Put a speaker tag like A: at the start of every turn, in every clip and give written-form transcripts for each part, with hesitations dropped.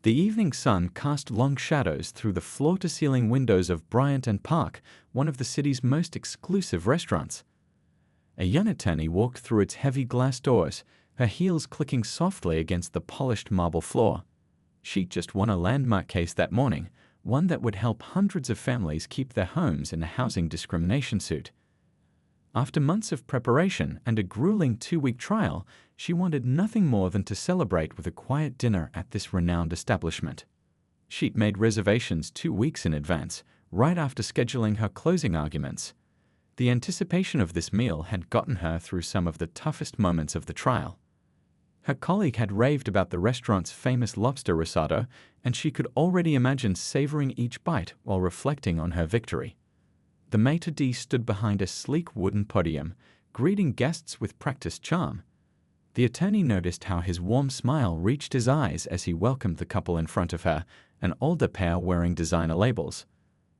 A: The evening sun cast long shadows through the floor-to-ceiling windows of Bryant and Park, one of the city's most exclusive restaurants. A young attorney walked through its heavy glass doors, her heels clicking softly against the polished marble floor. She'd just won a landmark case that morning, one that would help hundreds of families keep their homes in a housing discrimination suit. After months of preparation and a grueling 2-week trial, she wanted nothing more than to celebrate with a quiet dinner at this renowned establishment. She'd made reservations 2 weeks in advance, right after scheduling her closing arguments. The anticipation of this meal had gotten her through some of the toughest moments of the trial. Her colleague had raved about the restaurant's famous lobster risotto, and she could already imagine savoring each bite while reflecting on her victory. The maitre d' stood behind a sleek wooden podium, greeting guests with practiced charm. The attorney noticed how his warm smile reached his eyes as he welcomed the couple in front of her, an older pair wearing designer labels.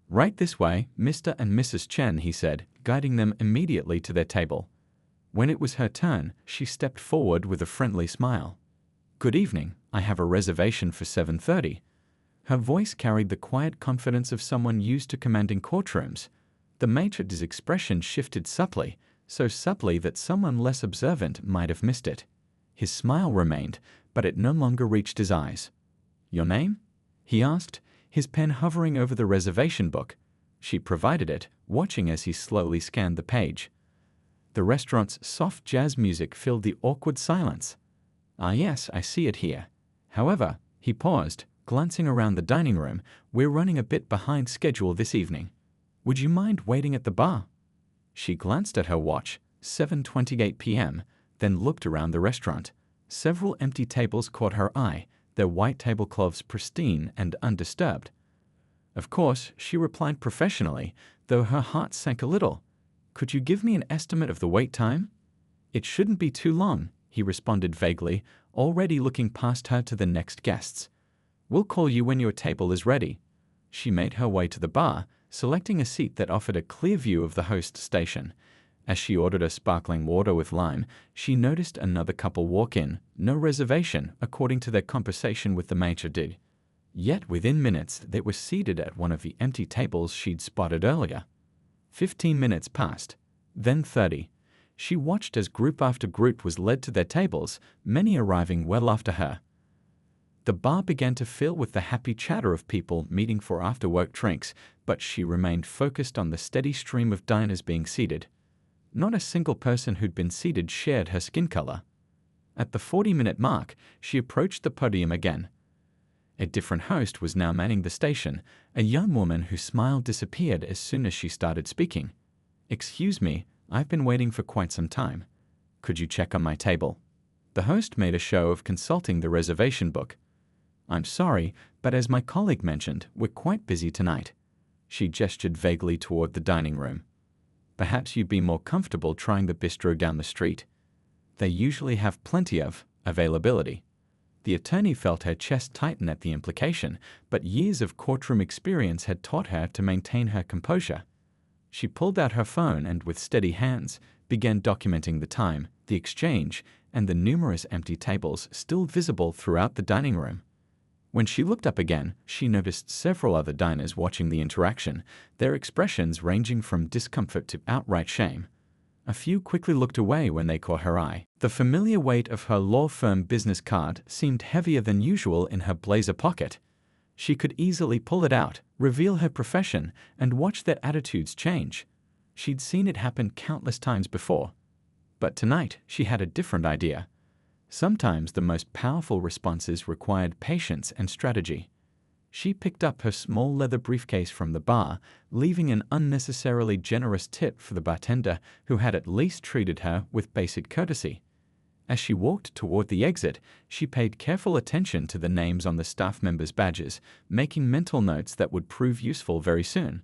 A: "Right this way, Mr. and Mrs. Chen," he said, guiding them immediately to their table. When it was her turn, she stepped forward with a friendly smile. "Good evening, I have a reservation for 7:30. Her voice carried the quiet confidence of someone used to commanding courtrooms. The maitre d's expression shifted subtly, so subtly that someone less observant might have missed it. His smile remained, but it no longer reached his eyes. "Your name?" he asked, his pen hovering over the reservation book. She provided it, watching as he slowly scanned the page. The restaurant's soft jazz music filled the awkward silence. "Ah yes, I see it here. However," he paused, glancing around the dining room, "we're running a bit behind schedule this evening. Would you mind waiting at the bar?" She glanced at her watch, 7:28 p.m., then looked around the restaurant. Several empty tables caught her eye, their white tablecloths pristine and undisturbed. "Of course," she replied professionally, though her heart sank a little. "Could you give me an estimate of the wait time?" "It shouldn't be too long," he responded vaguely, already looking past her to the next guests. "We'll call you when your table is ready." She made her way to the bar, selecting a seat that offered a clear view of the host station. As she ordered a sparkling water with lime, she noticed another couple walk in, no reservation, according to their conversation with the maitre d'. Yet within minutes they were seated at one of the empty tables she'd spotted earlier. 15 minutes passed, then 30. She watched as group after group was led to their tables, many arriving well after her. The bar began to fill with the happy chatter of people meeting for after-work drinks, but she remained focused on the steady stream of diners being seated. Not a single person who'd been seated shared her skin color. At the 40-minute mark, she approached the podium again. A different host was now manning the station. A young woman whose smile disappeared as soon as she started speaking. "Excuse me, I've been waiting for quite some time. Could you check on my table?" The host made a show of consulting the reservation book. "I'm sorry, but as my colleague mentioned, we're quite busy tonight." She gestured vaguely toward the dining room. "Perhaps you'd be more comfortable trying the bistro down the street. They usually have plenty of availability." The attorney felt her chest tighten at the implication, but years of courtroom experience had taught her to maintain her composure. She pulled out her phone and, with steady hands, began documenting the time, the exchange, and the numerous empty tables still visible throughout the dining room. When she looked up again, she noticed several other diners watching the interaction, their expressions ranging from discomfort to outright shame. A few quickly looked away when they caught her eye. The familiar weight of her law firm business card seemed heavier than usual in her blazer pocket. She could easily pull it out, reveal her profession, and watch their attitudes change. She'd seen it happen countless times before. But tonight, she had a different idea. Sometimes the most powerful responses required patience and strategy. She picked up her small leather briefcase from the bar, leaving an unnecessarily generous tip for the bartender who had at least treated her with basic courtesy. As she walked toward the exit, she paid careful attention to the names on the staff members' badges, making mental notes that would prove useful very soon.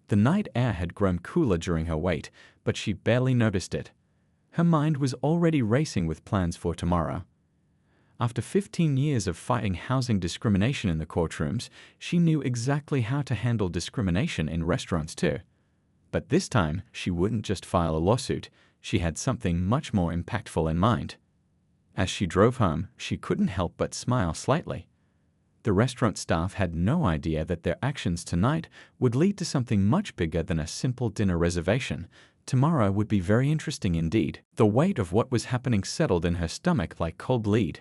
A: The night air had grown cooler during her wait, but she barely noticed it. Her mind was already racing with plans for tomorrow. After 15 years of fighting housing discrimination in the courtrooms, she knew exactly how to handle discrimination in restaurants too. But this time, she wouldn't just file a lawsuit. She had something much more impactful in mind. As she drove home, she couldn't help but smile slightly. The restaurant staff had no idea that their actions tonight would lead to something much bigger than a simple dinner reservation. Tomorrow would be very interesting indeed. The weight of what was happening settled in her stomach like cold lead.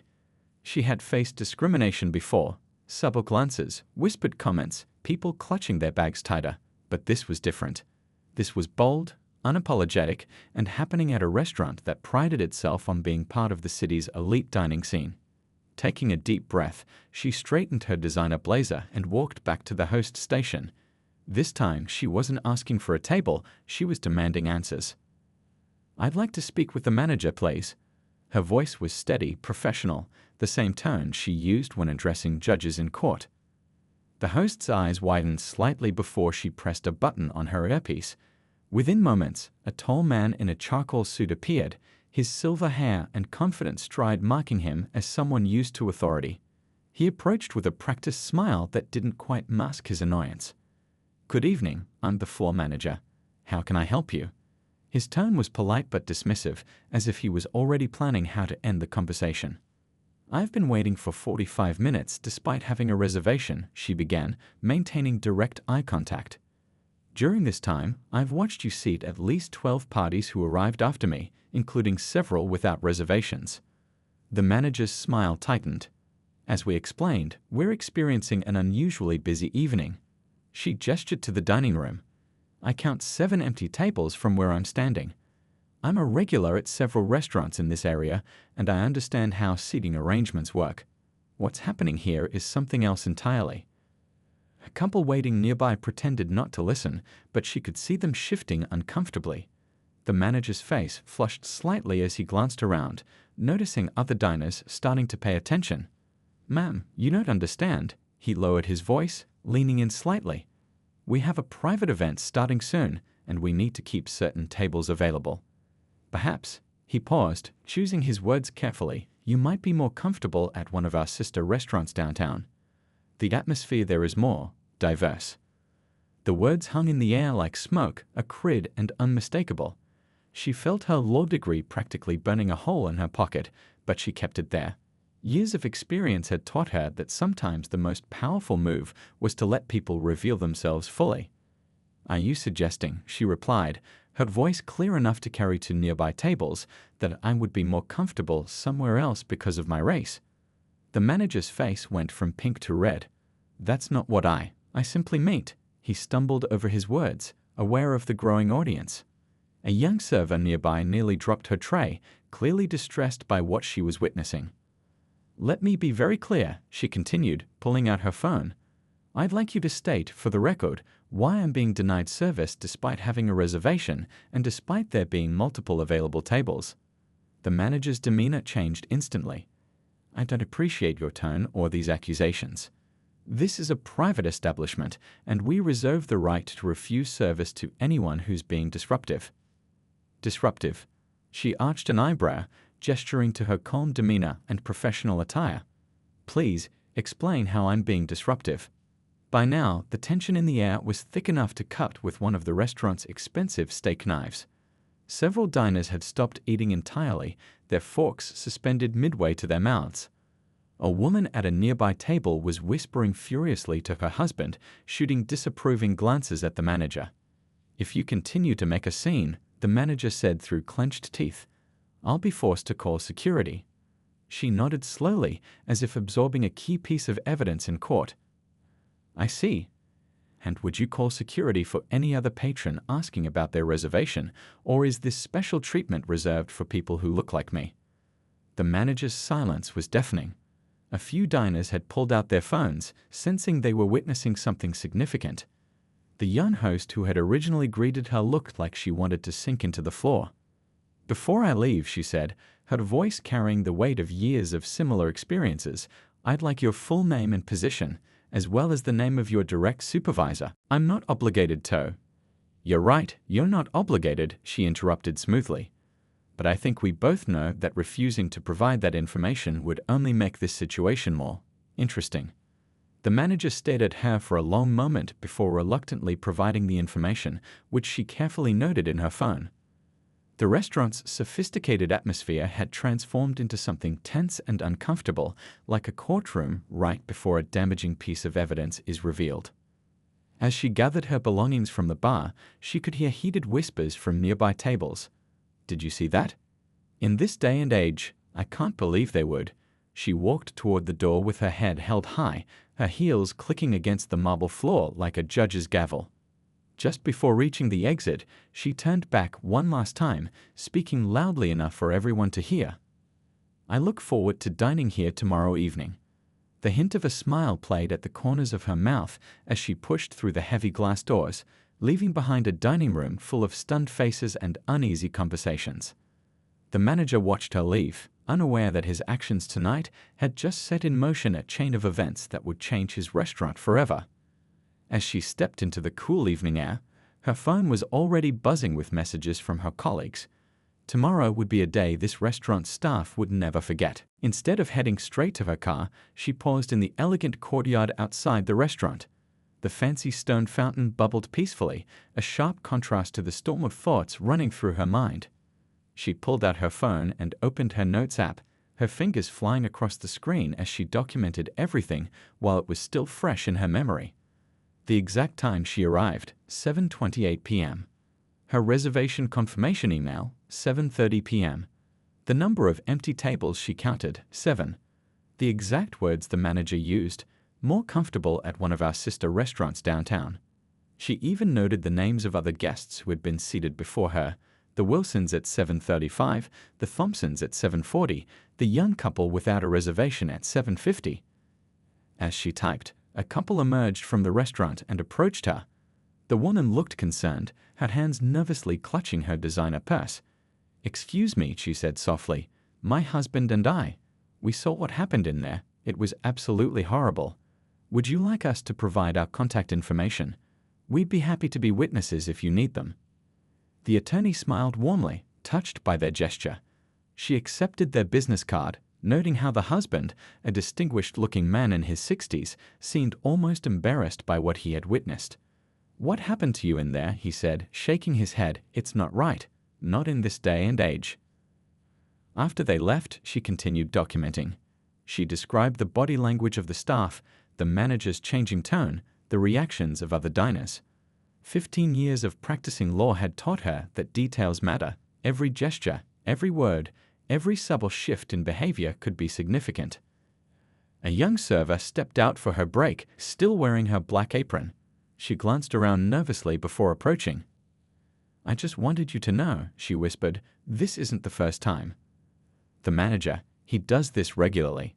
A: She had faced discrimination before, subtle glances, whispered comments, people clutching their bags tighter, but this was different. This was bold, unapologetic, and happening at a restaurant that prided itself on being part of the city's elite dining scene. Taking a deep breath, she straightened her designer blazer and walked back to the host station. This time, she wasn't asking for a table, she was demanding answers. "I'd like to speak with the manager, please." Her voice was steady, professional, the same tone she used when addressing judges in court. The host's eyes widened slightly before she pressed a button on her earpiece. Within moments, a tall man in a charcoal suit appeared, his silver hair and confident stride marking him as someone used to authority. He approached with a practiced smile that didn't quite mask his annoyance. "Good evening, I'm the floor manager. How can I help you?" His tone was polite but dismissive, as if he was already planning how to end the conversation. "I've been waiting for 45 minutes despite having a reservation," she began, maintaining direct eye contact. "During this time, I've watched you seat at least 12 parties who arrived after me, including several without reservations." The manager's smile tightened. "As we explained, we're experiencing an unusually busy evening." She gestured to the dining room. "I count 7 empty tables from where I'm standing. I'm a regular at several restaurants in this area, and I understand how seating arrangements work. What's happening here is something else entirely." A couple waiting nearby pretended not to listen, but she could see them shifting uncomfortably. The manager's face flushed slightly as he glanced around, noticing other diners starting to pay attention. "Ma'am, you don't understand." He lowered his voice, leaning in slightly. "We have a private event starting soon, and we need to keep certain tables available. Perhaps," he paused, choosing his words carefully, "you might be more comfortable at one of our sister restaurants downtown. The atmosphere there is more diverse." The words hung in the air like smoke, acrid and unmistakable. She felt her law degree practically burning a hole in her pocket, but she kept it there. Years of experience had taught her that sometimes the most powerful move was to let people reveal themselves fully. "Are you suggesting," she replied, her voice clear enough to carry to nearby tables, "that I would be more comfortable somewhere else because of my race?" The manager's face went from pink to red. "That's not what I simply meant." He stumbled over his words, aware of the growing audience. A young server nearby nearly dropped her tray, clearly distressed by what she was witnessing. "Let me be very clear," she continued, pulling out her phone. "I'd like you to state, for the record, why I'm being denied service despite having a reservation and despite there being multiple available tables." The manager's demeanor changed instantly. "I don't appreciate your tone or these accusations. This is a private establishment, and we reserve the right to refuse service to anyone who's being disruptive." Disruptive. She arched an eyebrow, gesturing to her calm demeanor and professional attire. "Please, explain how I'm being disruptive." By now, the tension in the air was thick enough to cut with one of the restaurant's expensive steak knives. Several diners had stopped eating entirely, their forks suspended midway to their mouths. A woman at a nearby table was whispering furiously to her husband, shooting disapproving glances at the manager. "If you continue to make a scene," the manager said through clenched teeth, "I'll be forced to call security." She nodded slowly, as if absorbing a key piece of evidence in court. "I see. And would you call security for any other patron asking about their reservation, or is this special treatment reserved for people who look like me?" The manager's silence was deafening. A few diners had pulled out their phones, sensing they were witnessing something significant. The young host who had originally greeted her looked like she wanted to sink into the floor. "Before I leave," she said, her voice carrying the weight of years of similar experiences, "I'd like your full name and position, as well as the name of your direct supervisor." "I'm not obligated to." "You're right, you're not obligated," she interrupted smoothly. "But I think we both know that refusing to provide that information would only make this situation more interesting." The manager stared at her for a long moment before reluctantly providing the information, which she carefully noted in her phone. The restaurant's sophisticated atmosphere had transformed into something tense and uncomfortable, like a courtroom right before a damaging piece of evidence is revealed. As she gathered her belongings from the bar, she could hear heated whispers from nearby tables. "Did you see that? In this day and age, I can't believe they would." She walked toward the door with her head held high, her heels clicking against the marble floor like a judge's gavel. Just before reaching the exit, she turned back one last time, speaking loudly enough for everyone to hear. "I look forward to dining here tomorrow evening." The hint of a smile played at the corners of her mouth as she pushed through the heavy glass doors, leaving behind a dining room full of stunned faces and uneasy conversations. The manager watched her leave, unaware that his actions tonight had just set in motion a chain of events that would change his restaurant forever. As she stepped into the cool evening air, her phone was already buzzing with messages from her colleagues. Tomorrow would be a day this restaurant's staff would never forget. Instead of heading straight to her car, she paused in the elegant courtyard outside the restaurant. The fancy stone fountain bubbled peacefully, a sharp contrast to the storm of thoughts running through her mind. She pulled out her phone and opened her notes app, her fingers flying across the screen as she documented everything while it was still fresh in her memory. The exact time she arrived, 7:28 p.m. Her reservation confirmation email, 7:30 p.m. The number of empty tables she counted, 7. The exact words the manager used, "more comfortable at one of our sister restaurants downtown." She even noted the names of other guests who had been seated before her: the Wilsons at 7:35, the Thompsons at 7:40, the young couple without a reservation at 7:50. As she typed, a couple emerged from the restaurant and approached her. The woman looked concerned, her hands nervously clutching her designer purse. "Excuse me," she said softly. "My husband and I. We saw what happened in there. It was absolutely horrible. Would you like us to provide our contact information? We'd be happy to be witnesses if you need them." The attorney smiled warmly, touched by their gesture. She accepted their business card, noting how the husband, a distinguished-looking man in his 60s, seemed almost embarrassed by what he had witnessed. "What happened to you in there?" he said, shaking his head. "It's not right. Not in this day and age." After they left, she continued documenting. She described the body language of the staff, the manager's changing tone, the reactions of other diners. 15 years of practicing law had taught her that details matter. Every gesture, every word, every subtle shift in behavior could be significant. A young server stepped out for her break, still wearing her black apron. She glanced around nervously before approaching. "I just wanted you to know," she whispered, "this isn't the first time." The manager, "He does this regularly.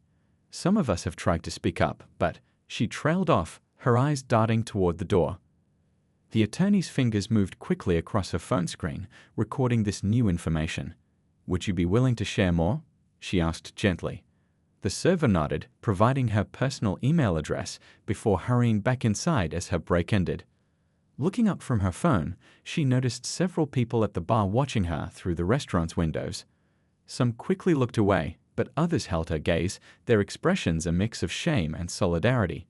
A: Some of us have tried to speak up, but..." She trailed off, her eyes darting toward the door. The attorney's fingers moved quickly across her phone screen, recording this new information. "Would you be willing to share more?" she asked gently. The server nodded, providing her personal email address before hurrying back inside as her break ended. Looking up from her phone, she noticed several people at the bar watching her through the restaurant's windows. Some quickly looked away, but others held her gaze, their expressions a mix of shame and solidarity.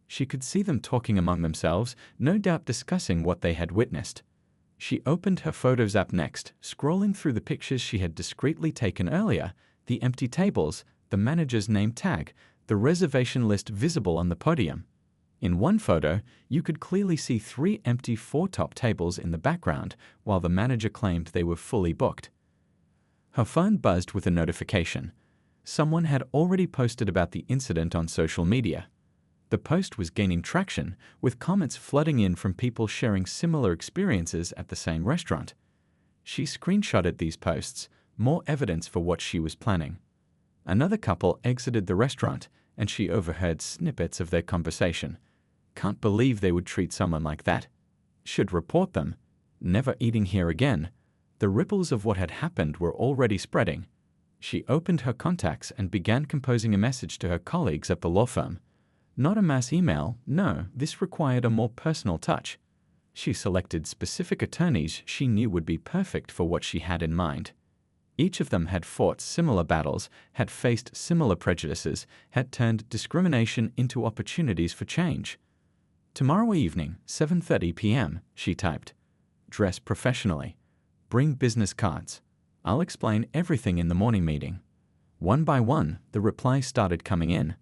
A: She could see them talking among themselves, no doubt discussing what they had witnessed. She opened her Photos app next, scrolling through the pictures she had discreetly taken earlier, the empty tables, the manager's name tag, the reservation list visible on the podium. In one photo, you could clearly see 3 empty 4-top tables in the background, while the manager claimed they were fully booked. Her phone buzzed with a notification. Someone had already posted about the incident on social media. The post was gaining traction, with comments flooding in from people sharing similar experiences at the same restaurant. She screenshotted these posts, more evidence for what she was planning. Another couple exited the restaurant, and she overheard snippets of their conversation. "Can't believe they would treat someone like that. Should report them. Never eating here again." The ripples of what had happened were already spreading. She opened her contacts and began composing a message to her colleagues at the law firm. Not a mass email, no, this required a more personal touch. She selected specific attorneys she knew would be perfect for what she had in mind. Each of them had fought similar battles, had faced similar prejudices, had turned discrimination into opportunities for change. "Tomorrow evening, 7:30 p.m., she typed. "Dress professionally. Bring business cards. I'll explain everything in the morning meeting. One by one, the replies started coming in.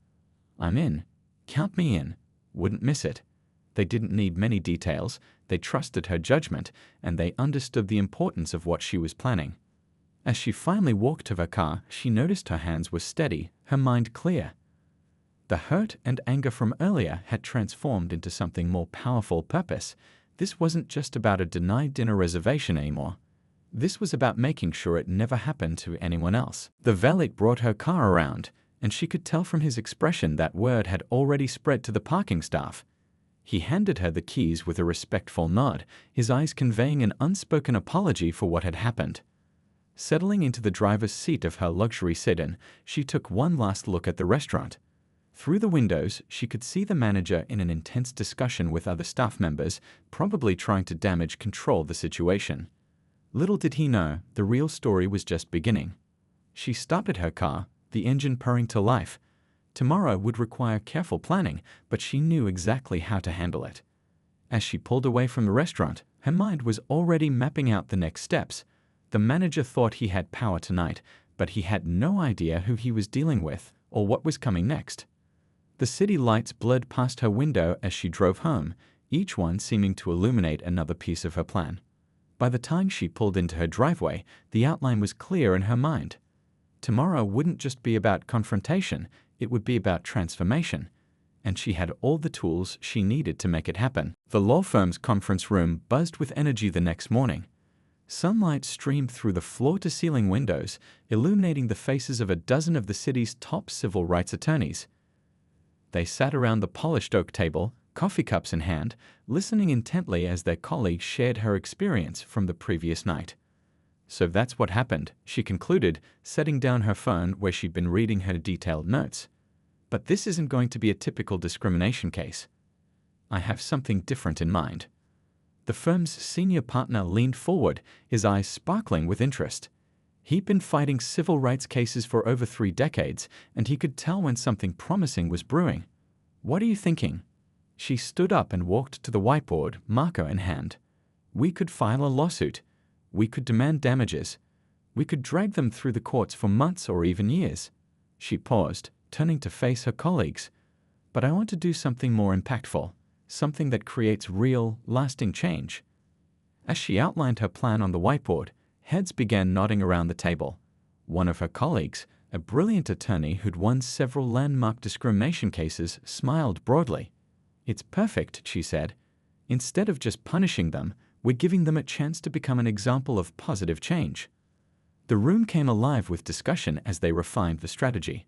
A: I'm in. Count me in. Wouldn't miss it. They didn't need many details, they trusted her judgment, and they understood the importance of what she was planning. As she finally walked to her car, she noticed her hands were steady, her mind clear. The hurt and anger from earlier had transformed into something more powerful purpose. This wasn't just about a denied dinner reservation anymore. This was about making sure it never happened to anyone else. The valet brought her car around, and she could tell from his expression that word had already spread to the parking staff. He handed her the keys with a respectful nod, his eyes conveying an unspoken apology for what had happened. Settling into the driver's seat of her luxury sedan, she took one last look at the restaurant. Through the windows, she could see the manager in an intense discussion with other staff members, probably trying to damage control the situation. Little did he know, the real story was just beginning. She started her car, the engine purring to life. Tomorrow would require careful planning, but she knew exactly how to handle it. As she pulled away from the restaurant, her mind was already mapping out the next steps. The manager thought he had power tonight, but he had no idea who he was dealing with or what was coming next. The city lights blurred past her window as she drove home, each one seeming to illuminate another piece of her plan. By the time she pulled into her driveway, the outline was clear in her mind. Tomorrow wouldn't just be about confrontation, it would be about transformation, and she had all the tools she needed to make it happen. The law firm's conference room buzzed with energy the next morning. Sunlight streamed through the floor-to-ceiling windows, illuminating the faces of a dozen of the city's top civil rights attorneys. They sat around the polished oak table, coffee cups in hand, listening intently as their colleagues shared her experience from the previous night. So that's what happened, she concluded, setting down her phone where she'd been reading her detailed notes. But this isn't going to be a typical discrimination case. I have something different in mind. The firm's senior partner leaned forward, his eyes sparkling with interest. He'd been fighting civil rights cases for over 3 decades, and he could tell when something promising was brewing. What are you thinking? She stood up and walked to the whiteboard, marker in hand. We could file a lawsuit. We could demand damages. We could drag them through the courts for months or even years. She paused, turning to face her colleagues. But I want to do something more impactful, something that creates real, lasting change. As she outlined her plan on the whiteboard, heads began nodding around the table. One of her colleagues, a brilliant attorney who'd won several landmark discrimination cases, smiled broadly. It's perfect, she said. Instead of just punishing them, we're giving them a chance to become an example of positive change. The room came alive with discussion as they refined the strategy.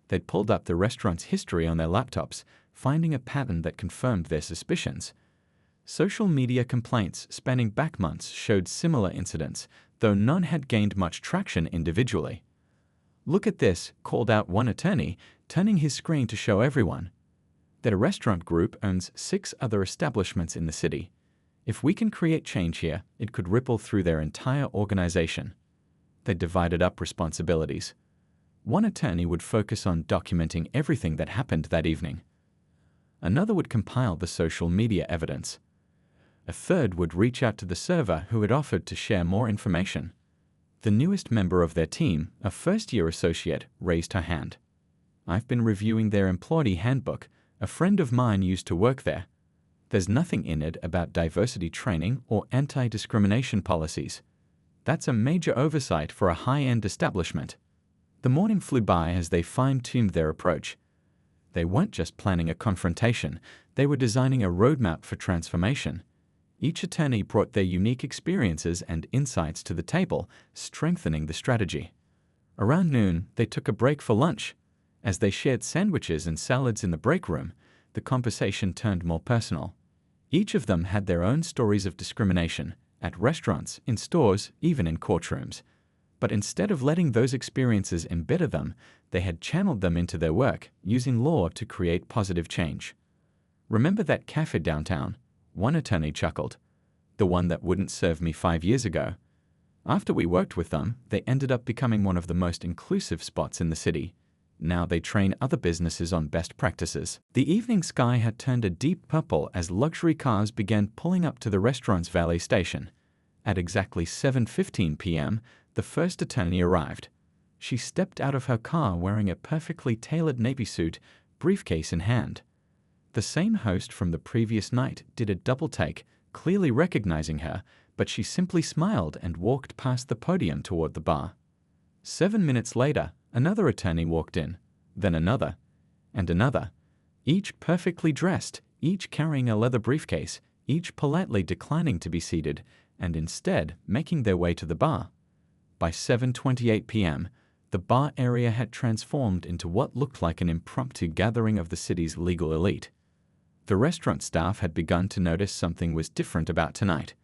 A: They'd pulled up the restaurant's history on their laptops, finding a pattern that confirmed their suspicions. Social media complaints spanning back months showed similar incidents, though none had gained much traction individually. Look at this, called out one attorney, turning his screen to show everyone. Their restaurant group owns 6 other establishments in the city. If we can create change here, it could ripple through their entire organization. They divided up responsibilities. One attorney would focus on documenting everything that happened that evening. Another would compile the social media evidence. A third would reach out to the server who had offered to share more information. The newest member of their team, a first-year associate, raised her hand. I've been reviewing their employee handbook. A friend of mine used to work there. There's nothing in it about diversity training or anti-discrimination policies. That's a major oversight for a high-end establishment. The morning flew by as they fine-tuned their approach. They weren't just planning a confrontation, they were designing a roadmap for transformation. Each attorney brought their unique experiences and insights to the table, strengthening the strategy. Around noon, they took a break for lunch. As they shared sandwiches and salads in the break room, the conversation turned more personal. Each of them had their own stories of discrimination, at restaurants, in stores, even in courtrooms. But instead of letting those experiences embitter them, they had channeled them into their work, using law to create positive change. Remember that cafe downtown? One attorney chuckled. The one that wouldn't serve me 5 years ago. After we worked with them, they ended up becoming one of the most inclusive spots in the city. Now they train other businesses on best practices. The evening sky had turned a deep purple as luxury cars began pulling up to the restaurant's valet station. At exactly 7:15 p.m., the first attorney arrived. She stepped out of her car wearing a perfectly tailored navy suit, briefcase in hand. The same host from the previous night did a double take, clearly recognizing her, but she simply smiled and walked past the podium toward the bar. 7 minutes later, another attorney walked in, then another, and another, each perfectly dressed, each carrying a leather briefcase, each politely declining to be seated, and instead making their way to the bar. By 7:28 p.m., the bar area had transformed into what looked like an impromptu gathering of the city's legal elite. The restaurant staff had begun to notice something was different about tonight.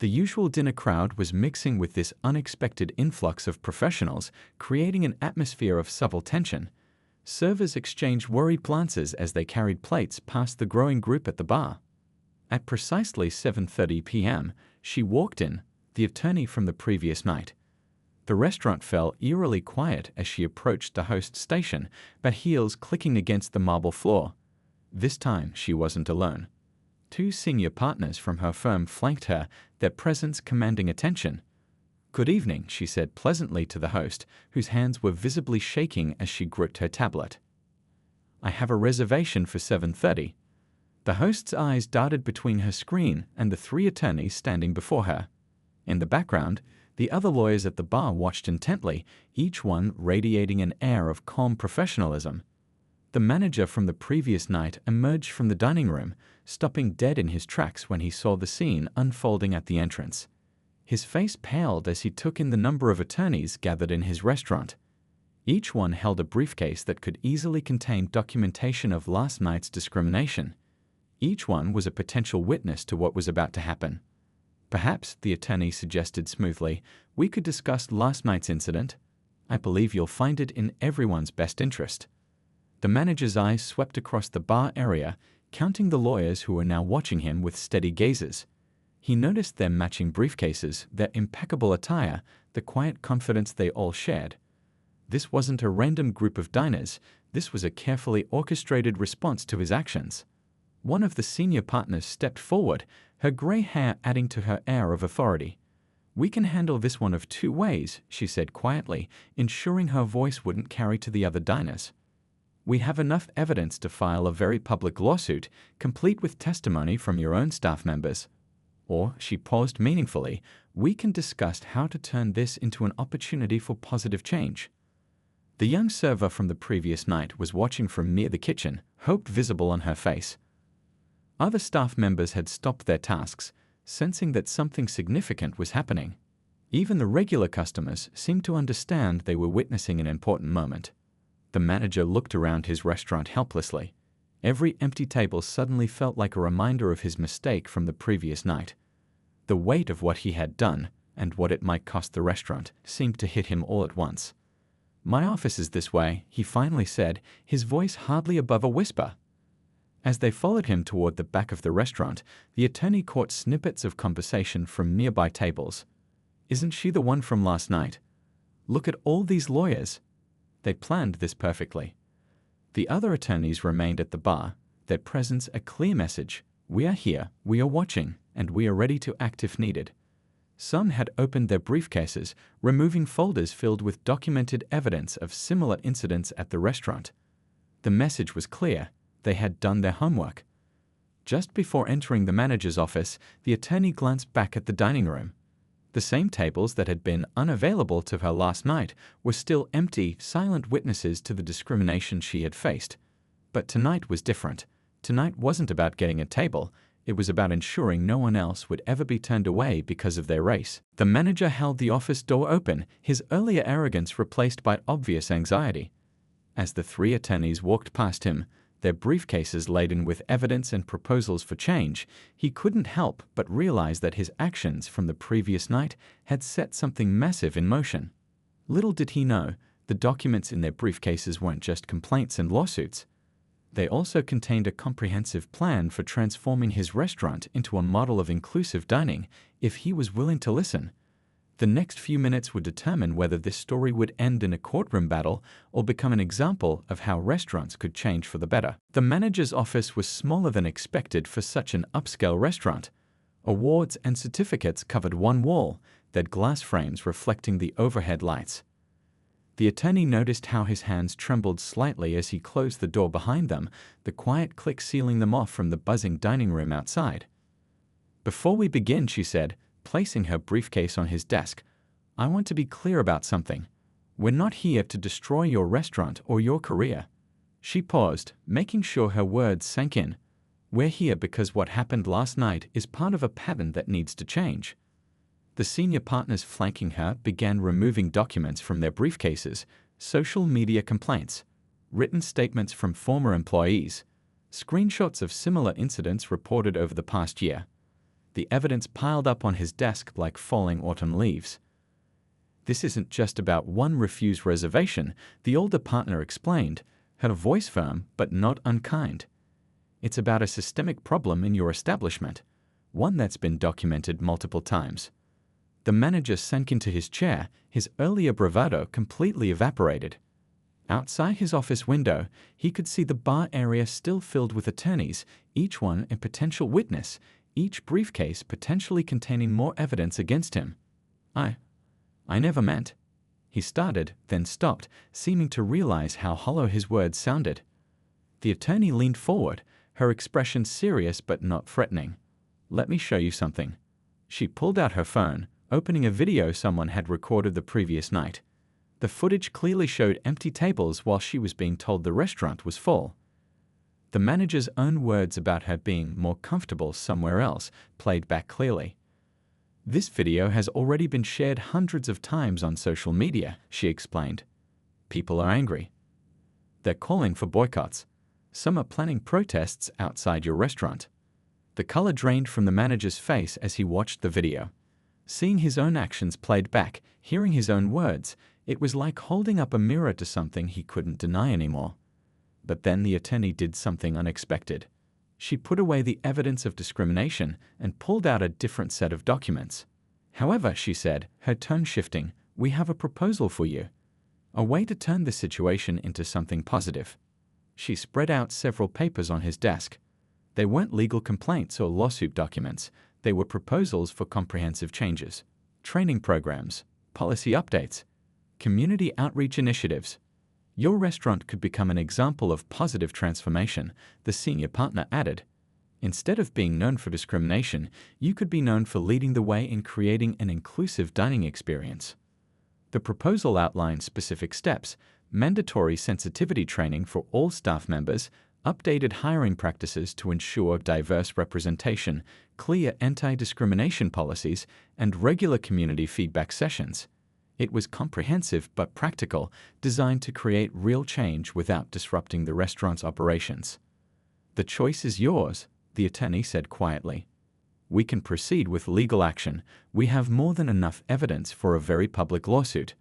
A: The usual dinner crowd was mixing with this unexpected influx of professionals, creating an atmosphere of subtle tension. Servers exchanged worried glances as they carried plates past the growing group at the bar. At precisely 7:30 p.m., she walked in, the attorney from the previous night. The restaurant fell eerily quiet as she approached the host station, but heels clicking against the marble floor. This time she wasn't alone. 2 senior partners from her firm flanked her, their presence commanding attention. "Good evening," she said pleasantly to the host, whose hands were visibly shaking as she gripped her tablet. "I have a reservation for 7:30. The host's eyes darted between her screen and the 3 attorneys standing before her. In the background, the other lawyers at the bar watched intently, each one radiating an air of calm professionalism. The manager from the previous night emerged from the dining room, stopping dead in his tracks when he saw the scene unfolding at the entrance. His face paled as he took in the number of attorneys gathered in his restaurant. Each one held a briefcase that could easily contain documentation of last night's discrimination. Each one was a potential witness to what was about to happen. "Perhaps," the attorney suggested smoothly, "we could discuss last night's incident. I believe you'll find it in everyone's best interest." The manager's eyes swept across the bar area, counting the lawyers who were now watching him with steady gazes. He noticed their matching briefcases, their impeccable attire, the quiet confidence they all shared. This wasn't a random group of diners, this was a carefully orchestrated response to his actions. One of the senior partners stepped forward, her gray hair adding to her air of authority. "We can handle this one of 2 ways," she said quietly, ensuring her voice wouldn't carry to the other diners. "We have enough evidence to file a very public lawsuit, complete with testimony from your own staff members. Or," she paused meaningfully, "we can discuss how to turn this into an opportunity for positive change." The young server from the previous night was watching from near the kitchen, hope visible on her face. Other staff members had stopped their tasks, sensing that something significant was happening. Even the regular customers seemed to understand they were witnessing an important moment. The manager looked around his restaurant helplessly. Every empty table suddenly felt like a reminder of his mistake from the previous night. The weight of what he had done, and what it might cost the restaurant, seemed to hit him all at once. "My office is this way," he finally said, his voice hardly above a whisper. As they followed him toward the back of the restaurant, the attorney caught snippets of conversation from nearby tables. "Isn't she the one from last night? Look at all these lawyers. They planned this perfectly." The other attorneys remained at the bar, their presence a clear message. "We are here, we are watching, and we are ready to act if needed." Some had opened their briefcases, removing folders filled with documented evidence of similar incidents at the restaurant. The message was clear. They had done their homework. Just before entering the manager's office, the attorney glanced back at the dining room. The same tables that had been unavailable to her last night were still empty, silent witnesses to the discrimination she had faced. But tonight was different. Tonight wasn't about getting a table. It was about ensuring no one else would ever be turned away because of their race. The manager held the office door open, his earlier arrogance replaced by obvious anxiety. As the 3 attorneys walked past him, their briefcases laden with evidence and proposals for change, he couldn't help but realize that his actions from the previous night had set something massive in motion. Little did he know, the documents in their briefcases weren't just complaints and lawsuits. They also contained a comprehensive plan for transforming his restaurant into a model of inclusive dining if he was willing to listen. The next few minutes would determine whether this story would end in a courtroom battle or become an example of how restaurants could change for the better. The manager's office was smaller than expected for such an upscale restaurant. Awards and certificates covered one wall, their glass frames reflecting the overhead lights. The attorney noticed how his hands trembled slightly as he closed the door behind them, the quiet click sealing them off from the buzzing dining room outside. "Before we begin," she said, placing her briefcase on his desk, "I want to be clear about something. We're not here to destroy your restaurant or your career." She paused, making sure her words sank in. "We're here because what happened last night is part of a pattern that needs to change." The senior partners flanking her began removing documents from their briefcases, social media complaints, written statements from former employees, screenshots of similar incidents reported over the past year. The evidence piled up on his desk like falling autumn leaves. "This isn't just about one refused reservation," the older partner explained, her voice firm but not unkind. "It's about a systemic problem in your establishment, one that's been documented multiple times." The manager sank into his chair, his earlier bravado completely evaporated. Outside his office window, he could see the bar area still filled with attorneys, each one a potential witness, each briefcase potentially containing more evidence against him. I never meant," he started, then stopped, seeming to realize how hollow his words sounded. The attorney leaned forward, her expression serious but not threatening. "Let me show you something." She pulled out her phone, opening a video someone had recorded the previous night. The footage clearly showed empty tables while she was being told the restaurant was full. The manager's own words about her being more comfortable somewhere else played back clearly. "This video has already been shared hundreds of times on social media," she explained. "People are angry. They're calling for boycotts. Some are planning protests outside your restaurant." The color drained from the manager's face as he watched the video. Seeing his own actions played back, hearing his own words, it was like holding up a mirror to something he couldn't deny anymore. But then the attorney did something unexpected. She put away the evidence of discrimination and pulled out a different set of documents. "However," she said, her tone shifting, "we have a proposal for you. A way to turn this situation into something positive." She spread out several papers on his desk. They weren't legal complaints or lawsuit documents. They were proposals for comprehensive changes, training programs, policy updates, community outreach initiatives. "Your restaurant could become an example of positive transformation," the senior partner added. "Instead of being known for discrimination, you could be known for leading the way in creating an inclusive dining experience." The proposal outlined specific steps: mandatory sensitivity training for all staff members, updated hiring practices to ensure diverse representation, clear anti-discrimination policies, and regular community feedback sessions. It was comprehensive but practical, designed to create real change without disrupting the restaurant's operations. "The choice is yours," the attorney said quietly. "We can proceed with legal action. We have more than enough evidence for a very public lawsuit.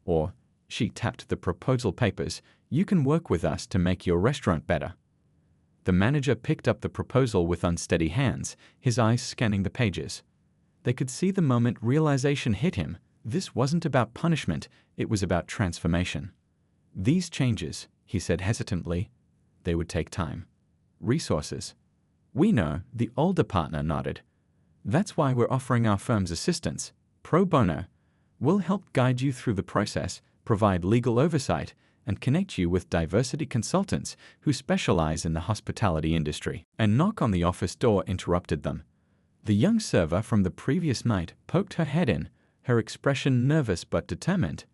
A: Or," she tapped the proposal papers, "you can work with us to make your restaurant better." The manager picked up the proposal with unsteady hands, his eyes scanning the pages. They could see the moment realization hit him. This wasn't about punishment, it was about transformation. "These changes," he said hesitantly, "they would take time. Resources." "We know," the older partner nodded. "That's why we're offering our firm's assistance, pro bono. We'll help guide you through the process, provide legal oversight, and connect you with diversity consultants who specialize in the hospitality industry." A knock on the office door interrupted them. The young server from the previous night poked her head in, her expression nervous but determined.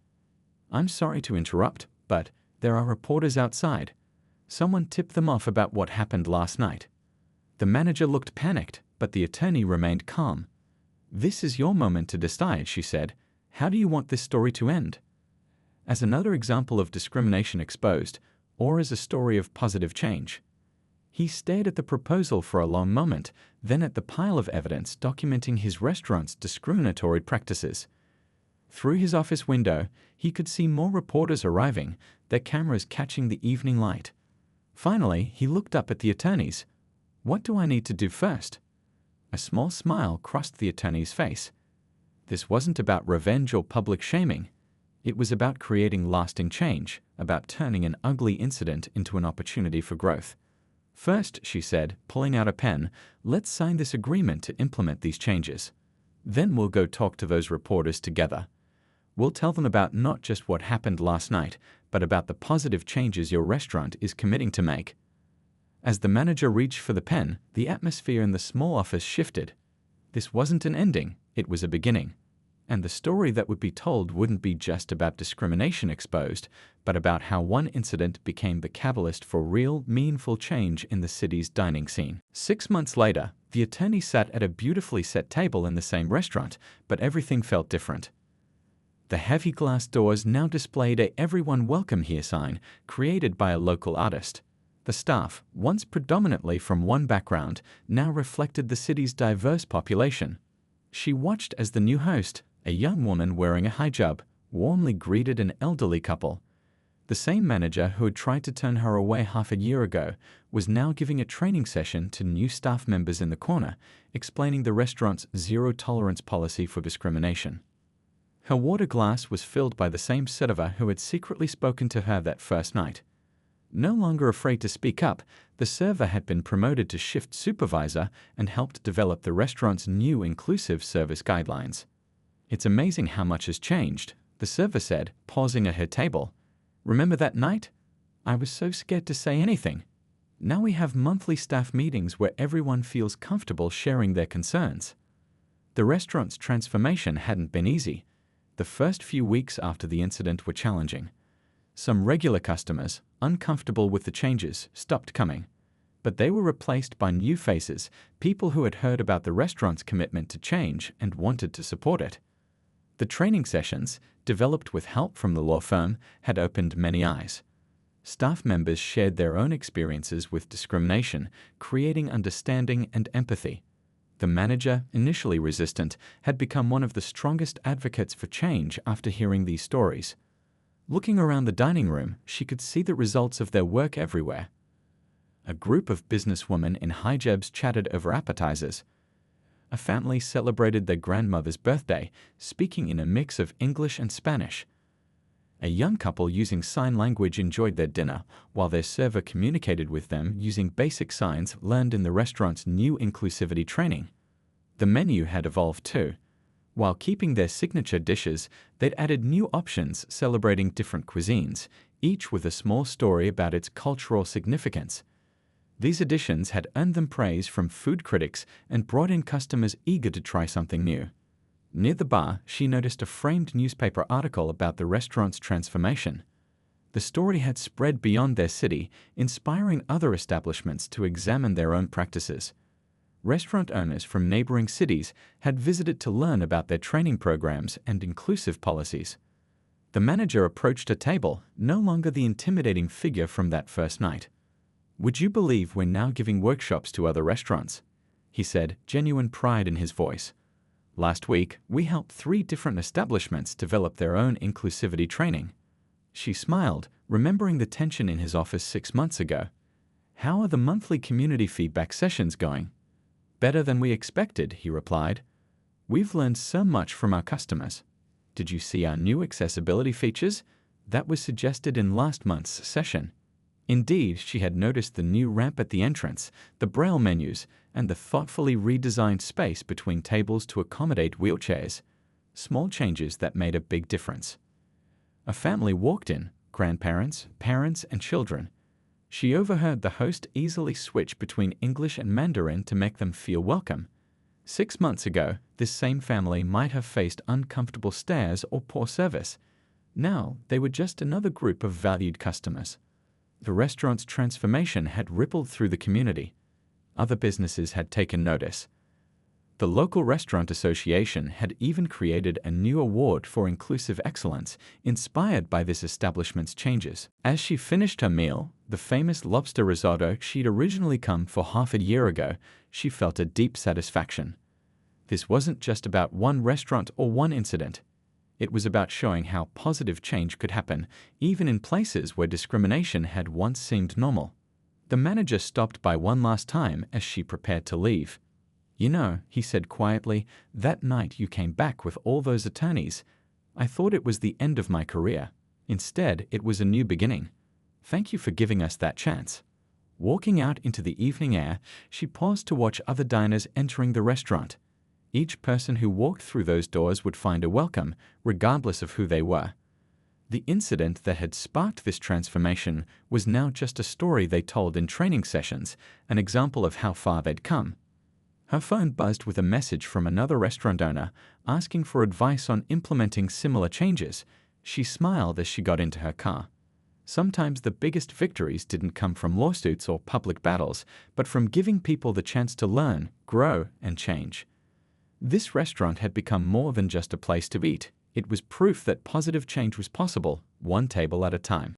A: "I'm sorry to interrupt, but there are reporters outside. Someone tipped them off about what happened last night." The manager looked panicked, but the attorney remained calm. "This is your moment to decide," she said. "How do you want this story to end? As another example of discrimination exposed, or as a story of positive change?" He stared at the proposal for a long moment, then at the pile of evidence documenting his restaurant's discriminatory practices. Through his office window, he could see more reporters arriving, their cameras catching the evening light. Finally, he looked up at the attorneys. "What do I need to do first?" A small smile crossed the attorney's face. This wasn't about revenge or public shaming. It was about creating lasting change, about turning an ugly incident into an opportunity for growth. "First," she said, pulling out a pen, "let's sign this agreement to implement these changes. Then we'll go talk to those reporters together. We'll tell them about not just what happened last night, but about the positive changes your restaurant is committing to make." As the manager reached for the pen, the atmosphere in the small office shifted. This wasn't an ending, it was a beginning. And the story that would be told wouldn't be just about discrimination exposed, but about how one incident became the catalyst for real, meaningful change in the city's dining scene. 6 months later, the attorney sat at a beautifully set table in the same restaurant, but everything felt different. The heavy glass doors now displayed a "Everyone Welcome Here" sign created by a local artist. The staff, once predominantly from one background, now reflected the city's diverse population. She watched as the new host, a young woman wearing a hijab, warmly greeted an elderly couple. The same manager who had tried to turn her away half a year ago was now giving a training session to new staff members in the corner, explaining the restaurant's zero-tolerance policy for discrimination. Her water glass was filled by the same server who had secretly spoken to her that first night. No longer afraid to speak up, the server had been promoted to shift supervisor and helped develop the restaurant's new inclusive service guidelines. "It's amazing how much has changed," the server said, pausing at her table. "Remember that night? I was so scared to say anything. Now we have monthly staff meetings where everyone feels comfortable sharing their concerns." The restaurant's transformation hadn't been easy. The first few weeks after the incident were challenging. Some regular customers, uncomfortable with the changes, stopped coming. But they were replaced by new faces, people who had heard about the restaurant's commitment to change and wanted to support it. The training sessions, developed with help from the law firm, had opened many eyes. Staff members shared their own experiences with discrimination, creating understanding and empathy. The manager, initially resistant, had become one of the strongest advocates for change after hearing these stories. Looking around the dining room, she could see the results of their work everywhere. A group of businesswomen in hijabs chatted over appetizers. A family celebrated their grandmother's birthday, speaking in a mix of English and Spanish. A young couple using sign language enjoyed their dinner, while their server communicated with them using basic signs learned in the restaurant's new inclusivity training. The menu had evolved too. While keeping their signature dishes, they'd added new options celebrating different cuisines, each with a small story about its cultural significance. These additions had earned them praise from food critics and brought in customers eager to try something new. Near the bar, she noticed a framed newspaper article about the restaurant's transformation. The story had spread beyond their city, inspiring other establishments to examine their own practices. Restaurant owners from neighboring cities had visited to learn about their training programs and inclusive policies. The manager approached a table, no longer the intimidating figure from that first night. "Would you believe we're now giving workshops to other restaurants?" he said, genuine pride in his voice. "Last week, we helped 3 different establishments develop their own inclusivity training." She smiled, remembering the tension in his office 6 months ago. "How are the monthly community feedback sessions going?" "Better than we expected," he replied. "We've learned so much from our customers. Did you see our new accessibility features? That was suggested in last month's session." Indeed, she had noticed the new ramp at the entrance, the braille menus, and the thoughtfully redesigned space between tables to accommodate wheelchairs. Small changes that made a big difference. A family walked in, grandparents, parents, and children. She overheard the host easily switch between English and Mandarin to make them feel welcome. 6 months ago, this same family might have faced uncomfortable stares or poor service. Now, they were just another group of valued customers. The restaurant's transformation had rippled through the community. Other businesses had taken notice. The local restaurant association had even created a new award for inclusive excellence, inspired by this establishment's changes. As she finished her meal, the famous lobster risotto she'd originally come for half a year ago, she felt a deep satisfaction. This wasn't just about one restaurant or one incident. It was about showing how positive change could happen, even in places where discrimination had once seemed normal. The manager stopped by one last time as she prepared to leave. "You know," he said quietly, "that night you came back with all those attorneys. I thought it was the end of my career. Instead, it was a new beginning. Thank you for giving us that chance." Walking out into the evening air, she paused to watch other diners entering the restaurant. Each person who walked through those doors would find a welcome, regardless of who they were. The incident that had sparked this transformation was now just a story they told in training sessions, an example of how far they'd come. Her phone buzzed with a message from another restaurant owner asking for advice on implementing similar changes. She smiled as she got into her car. Sometimes the biggest victories didn't come from lawsuits or public battles, but from giving people the chance to learn, grow, and change. This restaurant had become more than just a place to eat. It was proof that positive change was possible, one table at a time.